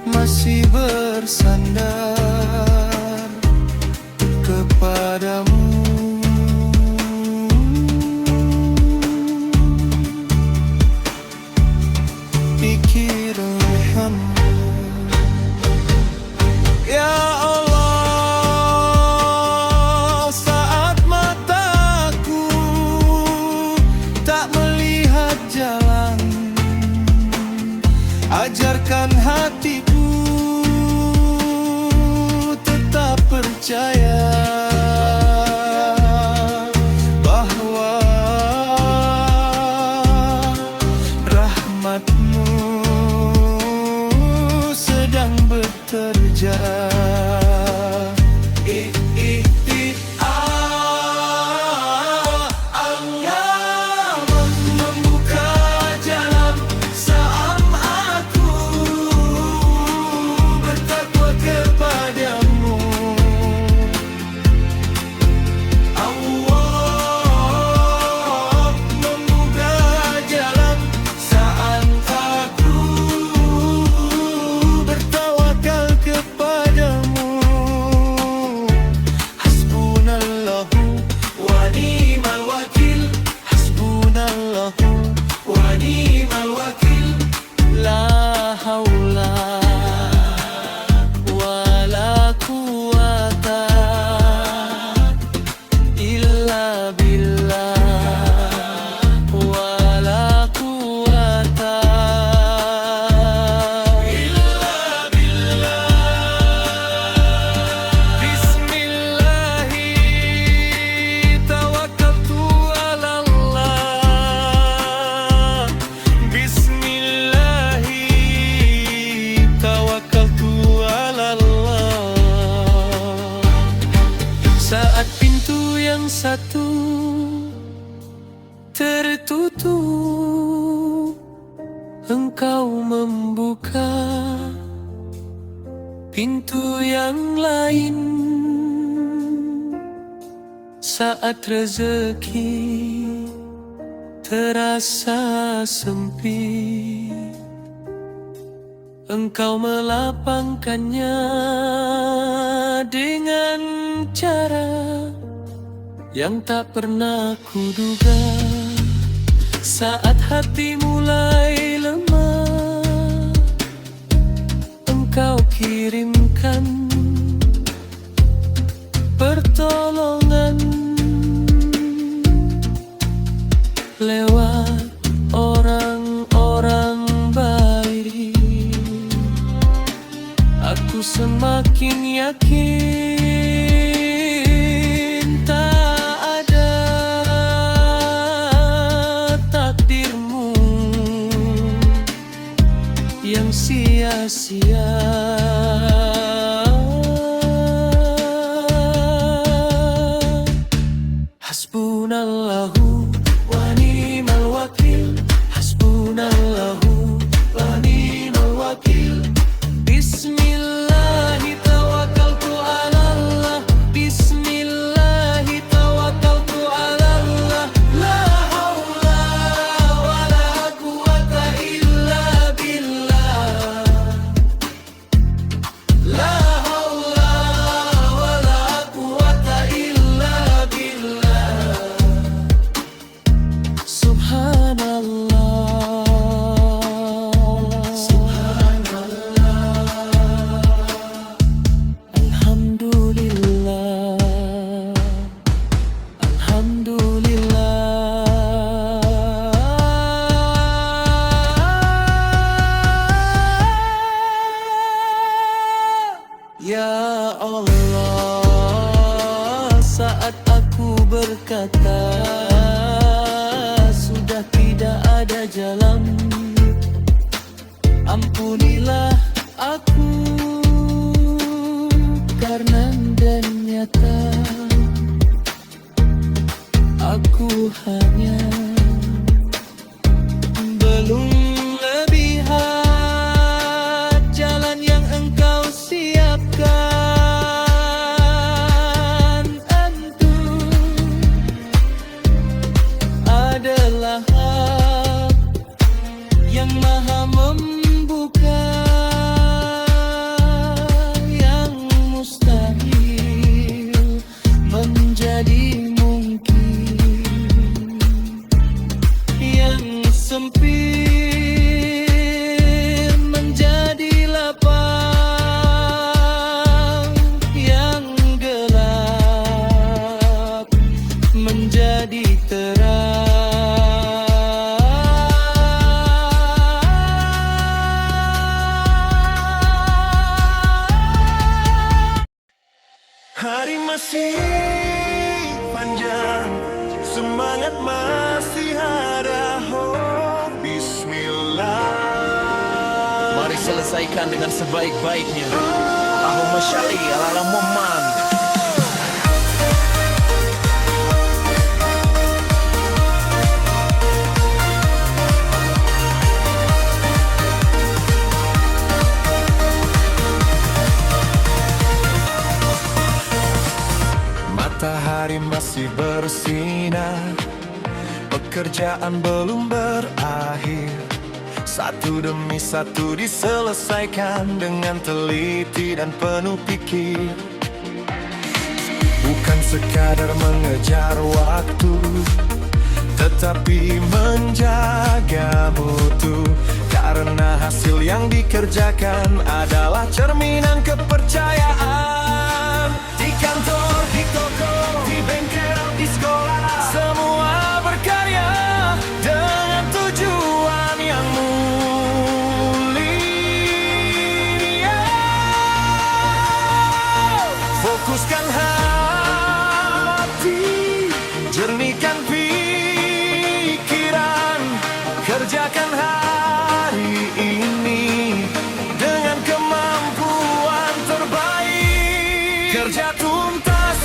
Speaker 3: masih bersandar kepadamu. Pikiran ya Allah, saat mataku tak melihat jalan, ajarkan hatiku tetap percaya bahwa rahmat-Mu sedang bekerja. Allah membuka jalan saat aku bertakwa kepadamu. Allah membuka jalan saat aku bertawakal kepadamu. Hasbunallahu wa ni'mal wakil, hasbunallahu wa ni'mal wakil. La haula wa la quwata illa billah, wa la quwata illa billah. Bismillahi tawakkaltu ala Allah, Bismillahi tawakkaltu ala Allah. Saat pintu yang satu tertutup, Engkau membuka pintu yang lain. Saat rezeki terasa sempit, Engkau melapangkannya dengan cara yang tak pernah kuduga. Saat hati mulai lemah, Engkau kirimkan pertolongan lewat orang-orang baik. Aku semakin yakin tak ada takdirmu yang sia-sia. Hasbunallahu wa ni'mal wakil. Hasbunallahu wa ni'mal wakil. Bismillahi tawakkaltu ala Allah. Bismillahi tawakkaltu ala Allah. La haula wa la quwwata illa billah. La haula wa la quwwata illa billah. Subhanallah. Alhamdulillah. Ya Allah, saat aku berkata sudah tidak ada jalan, ampunilah aku karena dan nyata aku hanya belum melihat jalan yang engkau siapkan. Antum adalah hak yang maha membuka yang mustahil menjadi mungkin, yang sempit menjadi lapang, yang gelap menjadi terang.
Speaker 5: Hari masih panjang, semangat masih ada. Oh, bismillah.
Speaker 2: Mari selesaikan dengan sebaik-baiknya. Allahumma sholli ala Muhammad.
Speaker 5: Matahari masih bersinar, pekerjaan belum berakhir. Satu demi satu diselesaikan dengan teliti dan penuh pikir. Bukan sekadar mengejar waktu, tetapi menjaga mutu. Karena hasil yang dikerjakan adalah cerminan kepercayaan. Di kantor, di toko, di bengkel, di sekolah, semua berkarya dengan tujuan yang mulia. Fokuskan hati, jernihkan pikiran, kerjakan hari ini dengan kemampuan terbaik. Kerja tuntas,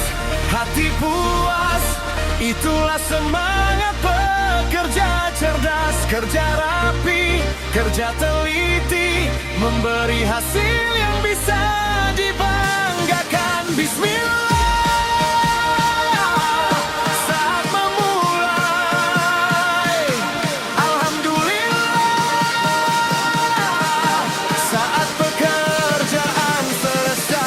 Speaker 5: hati puas, itulah semangat pekerja cerdas. Kerja rapi, kerja teliti, memberi hasil yang bisa dibanggakan. Bismillah. Saat memulai, alhamdulillah. Saat pekerjaan selesai,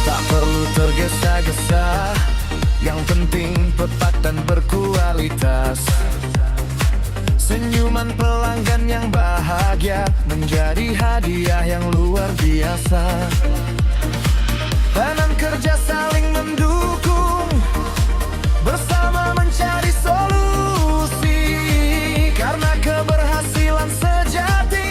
Speaker 5: tak perlu tergesa-gesa, yang penting tepat dan berkualitas. Senyuman pelanggan yang bahagia menjadi hadiah yang luar biasa. Tanam kerja saling mendukung, bersama mencari solusi. Karena keberhasilan sejati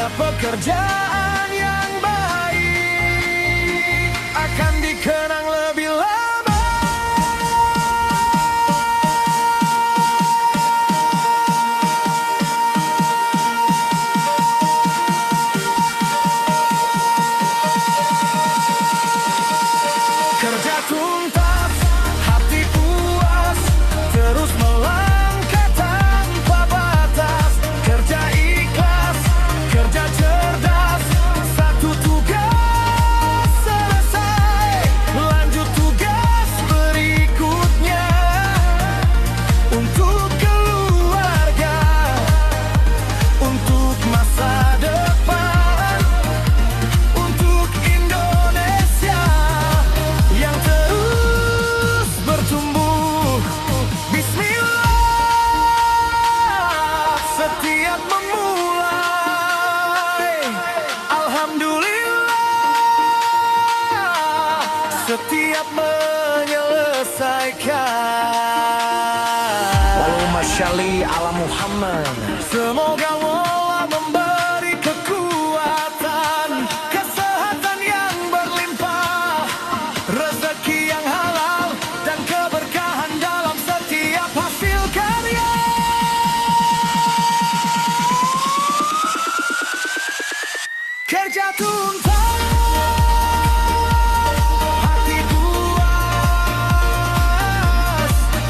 Speaker 5: setiap pekerjaan yang baik akan dikenang lebih lama. Kerja tuntas, hati puas, terus melangkah tanpa batas. Kerja ikhlas, kerja cerdas, satu tugas selesai, lanjut tugas berikutnya. Untuk keluarga, untuk masa depan, untuk Indonesia yang terus bertumbuh. Bismillah setiap memulai, alhamdulillah setiap menyelesaikan.
Speaker 2: Allahumma sholli ala Muhammad.
Speaker 5: Semoga Allah memberi kekuatan, kesehatan yang berlimpah, rezeki yang halal, dan keberkahan dalam setiap hasil karya. Kerja tuntas, hati puas,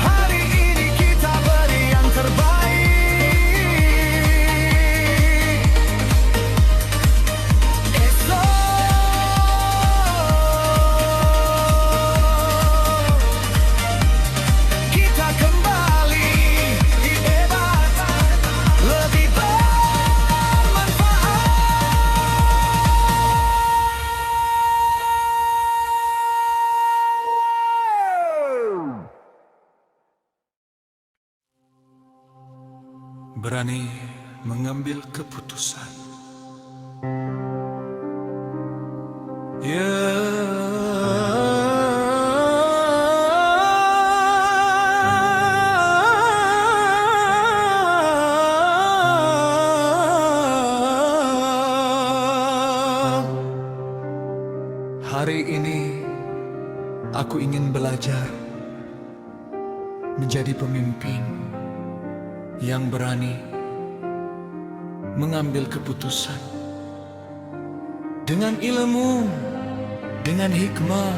Speaker 5: hari ini kita beri yang terbaik. Esok kita kembali hebat, lebih bermanfaat.
Speaker 6: Berani mengambil keputusan. Ya, hari ini aku ingin belajar menjadi pemimpin yang berani mengambil keputusan dengan ilmu, dengan hikmah,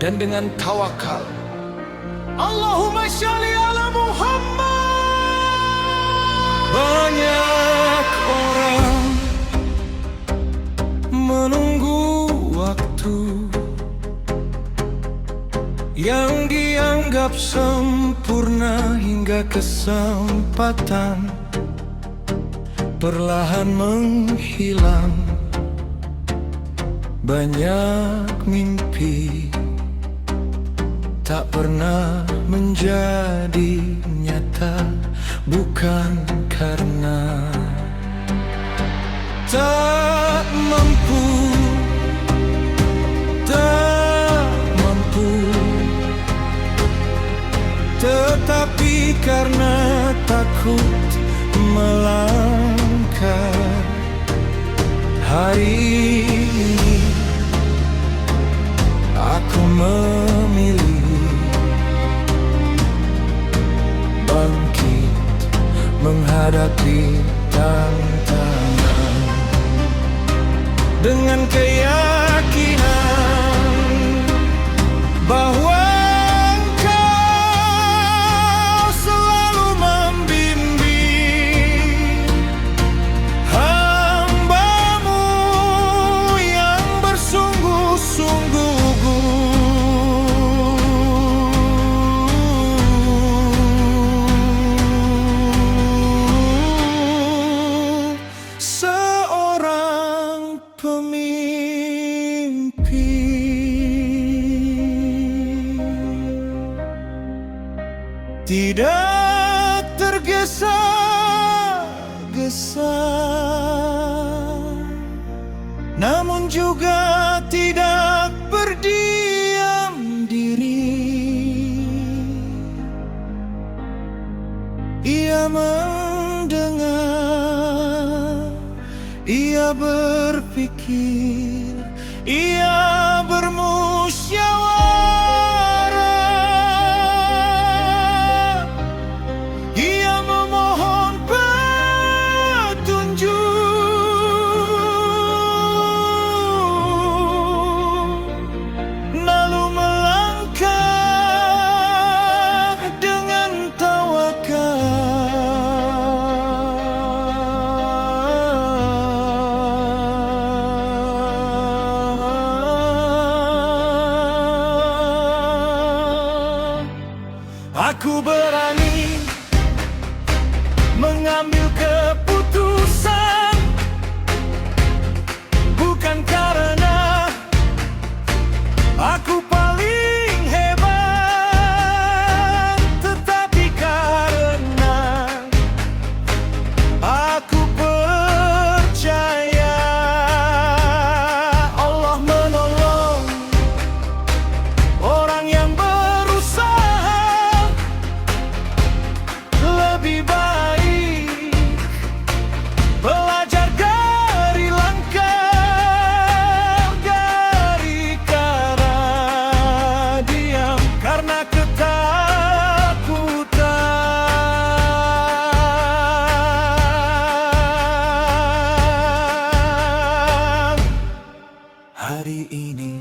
Speaker 6: dan dengan tawakal. Allahumma sholli ala Muhammad. Banyak orang menunggu waktu yang dianggap sempurna hingga kesempatan perlahan menghilang. Banyak mimpi tak pernah menjadi nyata, bukan karena tak mampu, tetapi karena takut melangkah. Hari ini aku memilih bangkit menghadapi tantangan dengan keyakinan bahwa tidak tergesa-gesa, namun juga tidak berdiam diri. Ia mendengar
Speaker 5: Ia berpikir, ia bermusyawarah, ia memohon petunjuk, lalu melangkah dengan tawakal. Aku berani mengambil keputusan, bukan karena aku paling hebat, tetapi karena aku percaya Allah menolong orang yang berusaha lebih baik, belajar dari langkah, dari kata diam, karena ketakutan. Hari ini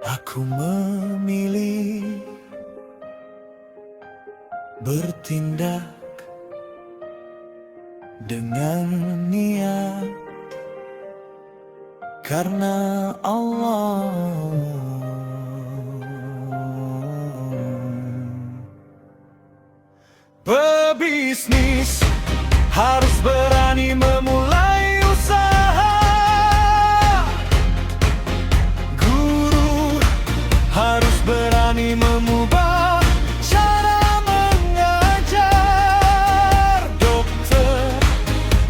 Speaker 5: aku memilih bertindak dengan niat karena Allah. Pebisnis harus berani memulai usaha, guru harus berani mengubah cara mengajar, dokter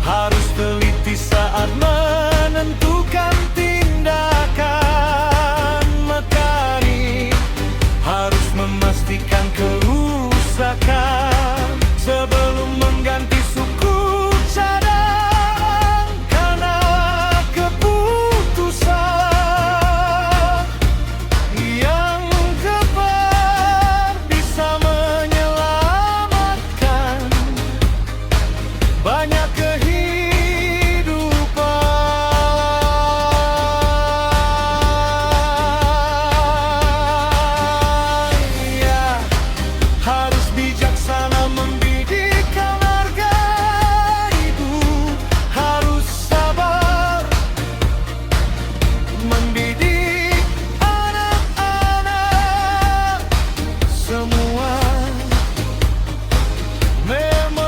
Speaker 5: harus teliti saat menentukan tindakan, mekanik harus memastikan kerusakan sebelum mengganti suku cadang, karena keputusan yang tepat bisa menyelamatkan banyak kehidupan. Ya, harus bijaksana mendidik marga ibu, harus sabar mendidik anak-anak. Semua memerlukan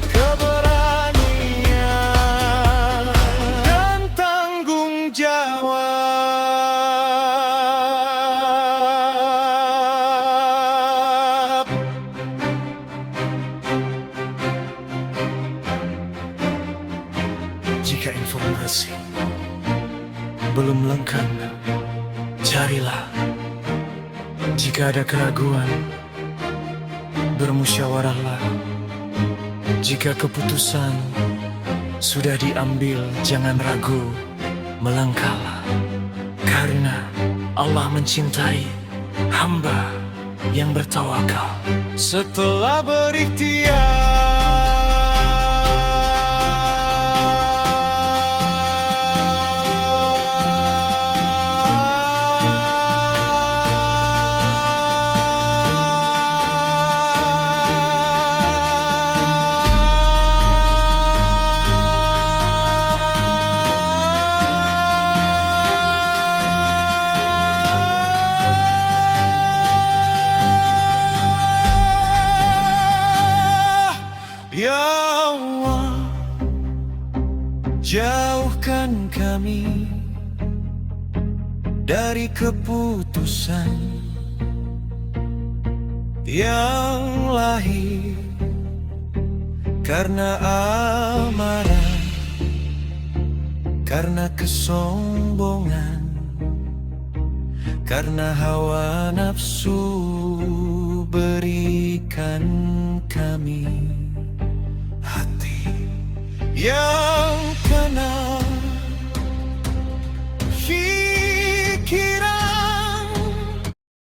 Speaker 5: keberanian dan tanggung jawab. Jika informasi belum lengkap, carilah. Jika ada keraguan, bermusyawarahlah. Jika keputusan sudah diambil, jangan ragu, melangkahlah. Karena Allah mencintai hamba yang bertawakal. Setelah Ya Allah, jauhkan kami dari keputusan yang lahir karena amarah, karena kesombongan, karena hawa nafsu. Berikan kami